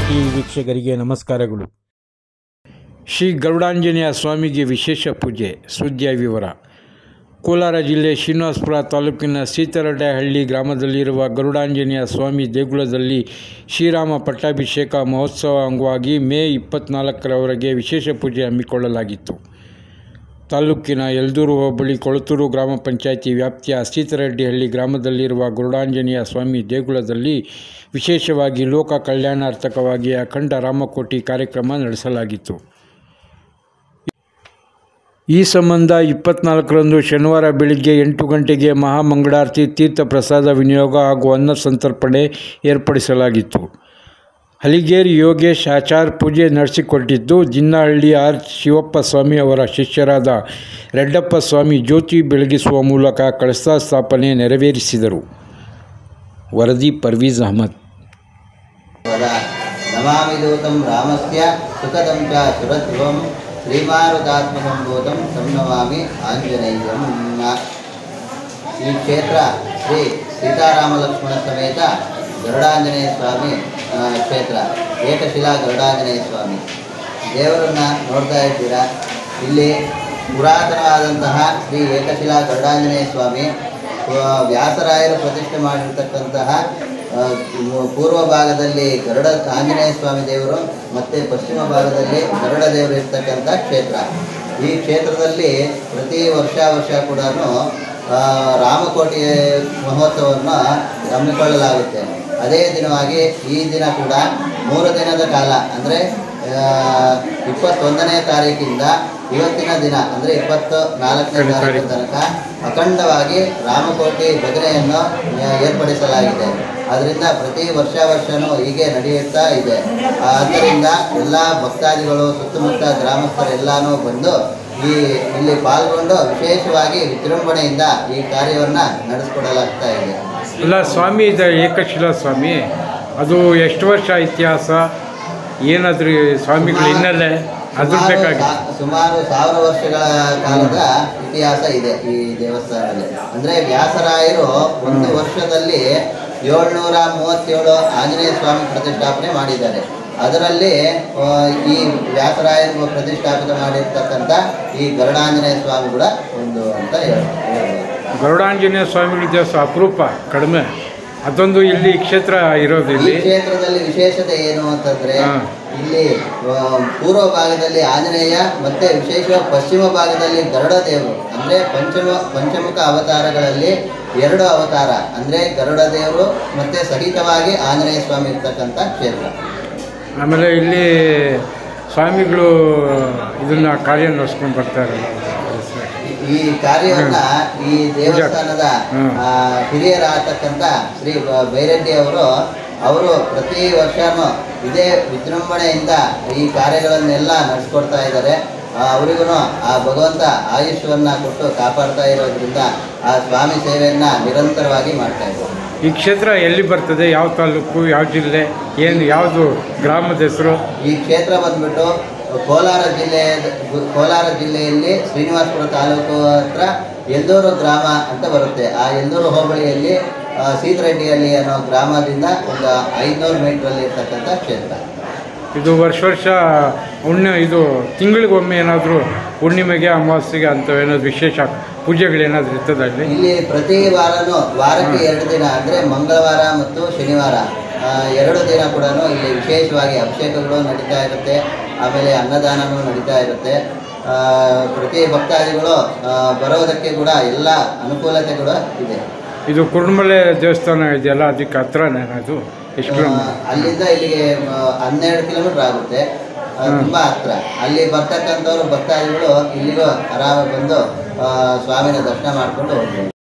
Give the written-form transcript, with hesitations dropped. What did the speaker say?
TV ವೀಕ್ಷಕರಿಗೆ ನಮಸ್ಕಾರಗಳು. ಶ್ರೀ ಗರುಡಾಂಜನೇಯ ಸ್ವಾಮಿಗೆ ವಿಶೇಷ ಪೂಜೆ. ಸುದ್ದಿಯ ವಿವರ. ಕೋಲಾರ ಜಿಲ್ಲೆ ಶ್ರೀನಿವಾಸಪುರ ತಾಲೂಕಿನ ಸೀತರಡ್ಡಹಳ್ಳಿ ಗ್ರಾಮದಲ್ಲಿರುವ ಗರುಡಾಂಜನೇಯ ಸ್ವಾಮಿ ದೇಗುಲದಲ್ಲಿ ಶ್ರೀರಾಮ ಪಟ್ಟಾಭಿಷೇಕ ಮಹೋತ್ಸವ ಅಂಗವಾಗಿ ಮೇ 24ರವರೆಗೆ ವಿಶೇಷ ಪೂಜೆ ಹಮ್ಮಿಕೊಳ್ಳಲಾಗಿತ್ತು. ತಾಲೂಕಿನ ಯಲ್ದೂರು ಹೋಬಳಿ ಕೊಳತೂರು ಗ್ರಾಮ ಪಂಚಾಯಿತಿ ವ್ಯಾಪ್ತಿಯ ಸೀತರಡ್ಡಹಳ್ಳಿ ಗ್ರಾಮದಲ್ಲಿರುವ ಗರುಡಾಂಜನೇಯ ಸ್ವಾಮಿ ದೇಗುಲದಲ್ಲಿ ವಿಶೇಷವಾಗಿ ಲೋಕ ಕಲ್ಯಾಣಾರ್ಥಕವಾಗಿ ಅಖಂಡ ರಾಮಕೋಟಿ ಕಾರ್ಯಕ್ರಮ ನಡೆಸಲಾಗಿತ್ತು. ಈ ಸಂಬಂಧ 24ರಂದು ಶನಿವಾರ ಬೆಳಗ್ಗೆ 8 ಗಂಟೆಗೆ ಮಹಾಮಂಗಳಾರತಿ, ತೀರ್ಥ ಪ್ರಸಾದ ವಿನಿಯೋಗ ಹಾಗೂ ಅನ್ನ ಸಂತರ್ಪಣೆ ಏರ್ಪಡಿಸಲಾಗಿತ್ತು. ಹಲಿಗೇರಿ ಯೋಗೇಶ್ ಆಚಾರ್ ಪೂಜೆ ನಡೆಸಿಕೊಟ್ಟಿದ್ದು, ಜಿನ್ನಹಳ್ಳಿ ಆರ್ ಶಿವಪ್ಪ ಸ್ವಾಮಿ ಅವರ ಶಿಷ್ಯರಾದ ರೆಡ್ಡಪ್ಪ ಸ್ವಾಮಿ ಜ್ಯೋತಿ ಬೆಳಗಿಸುವ ಮೂಲಕ ಕಳಶ ಸ್ಥಾಪನೆ ನೆರವೇರಿಸಿದರು. ವರದಿ ಪರ್ವೀಜ್ ಅಹಮದ್. ನಮಾಮಿ ದೂತಂ ರಾಮಸ್ಯ ಸುಖದಂ ಚ ಸುರಧ್ರುವಂ ಶ್ರೀಮಾರುತಾತ್ಮಕಂ ಭೂತಂ ನಮಾಮಿ ಆಂಜನೇಯಂ. ಈ ಕ್ಷೇತ್ರ ಶ್ರೀ ಸೀತಾರಾಮ ಲಕ್ಷ್ಮಣ ಸಮೇತ ಗರುಡಾಂಜನೇಯ ಸ್ವಾಮಿ ಕ್ಷೇತ್ರ. ಏಕಶಿಲಾ ಗರುಡಾಂಜನೇಯ ಸ್ವಾಮಿ ದೇವರನ್ನು ನೋಡ್ತಾ ಇದ್ದೀರಾ. ಇಲ್ಲಿ ಪುರಾತನವಾದಂತಹ ಶ್ರೀ ಏಕಶಿಲಾ ಗರುಡಾಂಜನೇಯ ಸ್ವಾಮಿ ವ್ಯಾಸರಾಯರು ಪ್ರತಿಷ್ಠೆ ಮಾಡಿರ್ತಕ್ಕಂತಹ ಪೂರ್ವ ಭಾಗದಲ್ಲಿ ಗರುಡ ಆಂಜನೇಯ ಸ್ವಾಮಿ ದೇವರು ಮತ್ತು ಪಶ್ಚಿಮ ಭಾಗದಲ್ಲಿ ಗರುಡ ದೇವರು ಇರ್ತಕ್ಕಂಥ ಕ್ಷೇತ್ರ. ಈ ಕ್ಷೇತ್ರದಲ್ಲಿ ಪ್ರತಿ ವರ್ಷ ಕೂಡ ರಾಮಕೋಟಿ ಮಹೋತ್ಸವವನ್ನು ಹಮ್ಮಿಕೊಳ್ಳಲಾಗುತ್ತೆ. ಅದೇ ದಿನವಾಗಿ ಈ ದಿನ ಕೂಡ 3 ದಿನದ ಕಾಲ, ಅಂದರೆ 21ನೇ ತಾರೀಕಿಂದ ಇವತ್ತಿನ ದಿನ ಅಂದರೆ 24ನೇ ತಾರೀಕು ತನಕ ಅಖಂಡವಾಗಿ ರಾಮಕೋಟಿ ಭಜನೆಯನ್ನು ಏರ್ಪಡಿಸಲಾಗಿದೆ. ಅದರಿಂದ ಪ್ರತಿ ವರ್ಷವೂ ಹೀಗೆ ನಡೆಯುತ್ತಾ ಇದೆ. ಆದ್ದರಿಂದ ಎಲ್ಲ ಭಕ್ತಾದಿಗಳು, ಸುತ್ತಮುತ್ತ ಗ್ರಾಮಸ್ಥರೆಲ್ಲನೂ ಬಂದು ಇಲ್ಲಿ ಪಾಲ್ಗೊಂಡು ವಿಶೇಷವಾಗಿ ವಿಜೃಂಭಣೆಯಿಂದ ಈ ಕಾರ್ಯವನ್ನು ನಡೆಸಿಕೊಡಲಾಗ್ತಾ ಇದೆ. ಇಲ್ಲ ಸ್ವಾಮಿ ಇದೆ ಏಕಶಿಲಾ ಸ್ವಾಮಿ, ಅದು ಎಷ್ಟು ವರ್ಷ ಇತಿಹಾಸ, ಏನಾದರೂ ಸ್ವಾಮಿಗಳ ಹಿನ್ನೆಲೆ ಅದ್ರ ಬೇಕಾಗಿ? ಸುಮಾರು 1000 ವರ್ಷಗಳ ಕಾಲದ ಇತಿಹಾಸ ಇದೆ ಈ ದೇವಸ್ಥಾನದಲ್ಲಿ. ಅಂದರೆ ವ್ಯಾಸರಾಯರು ಒಂದು ವರ್ಷದಲ್ಲಿ 737 ಆಂಜನೇಯ ಸ್ವಾಮಿ ಪ್ರತಿಷ್ಠಾಪನೆ ಮಾಡಿದ್ದಾರೆ. ಅದರಲ್ಲಿ ಈ ವ್ಯಾಸರಾಯರು ಪ್ರತಿಷ್ಠಾಪಿತ ಮಾಡಿರ್ತಕ್ಕಂಥ ಈ ಗರುಡಾಂಜನೇಯ ಸ್ವಾಮಿ ಕೂಡ ಒಂದು ಅಂತ ಹೇಳ್ಬೋದು. ಗರುಡಾಂಜನೇಯ ಸ್ವಾಮಿಗಳ ದೇವಸ್ಥಾನ ಅಪರೂಪ, ಕಡಿಮೆ. ಅದೊಂದು ಇಲ್ಲಿ ಕ್ಷೇತ್ರ ಇರೋದು. ಈ ಕ್ಷೇತ್ರದಲ್ಲಿ ವಿಶೇಷತೆ ಏನು ಅಂತಂದರೆ, ಇಲ್ಲಿ ಪೂರ್ವ ಭಾಗದಲ್ಲಿ ಆಂಜನೇಯ ಮತ್ತು ವಿಶೇಷವಾಗಿ ಪಶ್ಚಿಮ ಭಾಗದಲ್ಲಿ ಗರುಡ ದೇವರು. ಅಂದರೆ ಪಂಚಮುಖ ಅವತಾರಗಳಲ್ಲಿ 2 ಅವತಾರ, ಅಂದರೆ ಗರುಡ ದೇವರು ಮತ್ತು ಸಹಿತವಾಗಿ ಆಂಜನೇಯ ಸ್ವಾಮಿ ಇರ್ತಕ್ಕಂಥ ಕ್ಷೇತ್ರ. ಆಮೇಲೆ ಇಲ್ಲಿ ಸ್ವಾಮಿಗಳು ಇದನ್ನು ಕಾರ್ಯ ನಡೆಸ್ಕೊಂಡು ಬರ್ತಾರೆ. ಈ ಕಾರ್ಯವನ್ನು ಈ ದೇವಸ್ಥಾನದ ಹಿರಿಯರಾಗತಕ್ಕಂಥ ಶ್ರೀ ಬೈರೆಡ್ಡಿ ಅವರು ಪ್ರತಿ ವರ್ಷವೂ ಇದೇ ವಿಜೃಂಭಣೆಯಿಂದ ಈ ಕಾರ್ಯಗಳನ್ನೆಲ್ಲ ನಡೆಸ್ಕೊಡ್ತಾ ಇದ್ದಾರೆ. ಅವರಿಗೂ ಆ ಭಗವಂತ ಆಯುಷ್ಯವನ್ನು ಕೊಟ್ಟು ಕಾಪಾಡ್ತಾ ಇರೋದ್ರಿಂದ ಆ ಸ್ವಾಮಿ ಸೇವೆಯನ್ನು ನಿರಂತರವಾಗಿ ಮಾಡ್ತಾ ಇದ್ದಾರೆ. ಈ ಕ್ಷೇತ್ರ ಎಲ್ಲಿ ಬರ್ತದೆ? ಯಾವ ತಾಲೂಕು, ಯಾವ ಜಿಲ್ಲೆ, ಏನು, ಯಾವುದು ಗ್ರಾಮದ ಹೆಸರು? ಈ ಕ್ಷೇತ್ರ ಬಂದ್ಬಿಟ್ಟು ಕೋಲಾರ ಜಿಲ್ಲೆಯಲ್ಲಿ ಶ್ರೀನಿವಾಸಪುರ ತಾಲೂಕು ಹತ್ರ ಯಲ್ದೂರು ಗ್ರಾಮ ಅಂತ ಬರುತ್ತೆ. ಆ ಯಲ್ದೂರು ಹೋಬಳಿಯಲ್ಲಿ ಸೀತರಡ್ಡಿಹಳ್ಳಿ ಅನ್ನೋ ಗ್ರಾಮದಿಂದ ಒಂದು 500 ಮೀಟ್ರಲ್ಲಿ ಇರ್ತಕ್ಕಂಥ ಕ್ಷೇತ್ರ. ಇದು ವರ್ಷ ಇದು ತಿಂಗಳಿಗೊಮ್ಮೆ ಏನಾದರೂ ಹುಣ್ಣಿಮೆಗೆ, ಅಮಾವಾಸ್ಯೆಗೆ ಅಂಥವೇನಾದ್ರು ವಿಶೇಷ ಪೂಜೆಗಳೇನಾದರೂ ಇರ್ತದೆ ಇಲ್ಲಿ ಪ್ರತಿ ವಾರಕ್ಕೆ 2 ದಿನ, ಅಂದರೆ ಮಂಗಳವಾರ ಮತ್ತು ಶನಿವಾರ 2 ದಿನ ಕೂಡ ಇಲ್ಲಿ ವಿಶೇಷವಾಗಿ ಅಭಿಷೇಕಗಳು ನಡೀತಾ ಇರುತ್ತೆ. ಆಮೇಲೆ ಅನ್ನದಾನವೂ ನಡೀತಾ ಇರುತ್ತೆ. ಪ್ರತಿ ಭಕ್ತಾದಿಗಳು ಬರೋದಕ್ಕೆ ಕೂಡ ಎಲ್ಲ ಅನುಕೂಲತೆ ಕೂಡ ಇದೆ. ಇದು ಕುರುಮಲೆ ದೇವಸ್ಥಾನ ಇದೆಯಲ್ಲ, ಅದಕ್ಕೆ ಹತ್ರನೇ ಅದು? ಎಷ್ಟು ಅಲ್ಲಿಂದ ಇಲ್ಲಿಗೆ 12 ಕಿಲೋಮೀಟರ್ ಆಗುತ್ತೆ, ತುಂಬ ಹತ್ರ. ಅಲ್ಲಿ ಬರ್ತಕ್ಕಂಥವ್ರು ಭಕ್ತಾದಿಗಳು ಇಲ್ಲಿಗೂ ಆರಾಮಾಗಿ ಬಂದು ಸ್ವಾಮಿನ ದರ್ಶನ ಮಾಡಿಕೊಂಡು ಹೋಗ್ಬೋದು.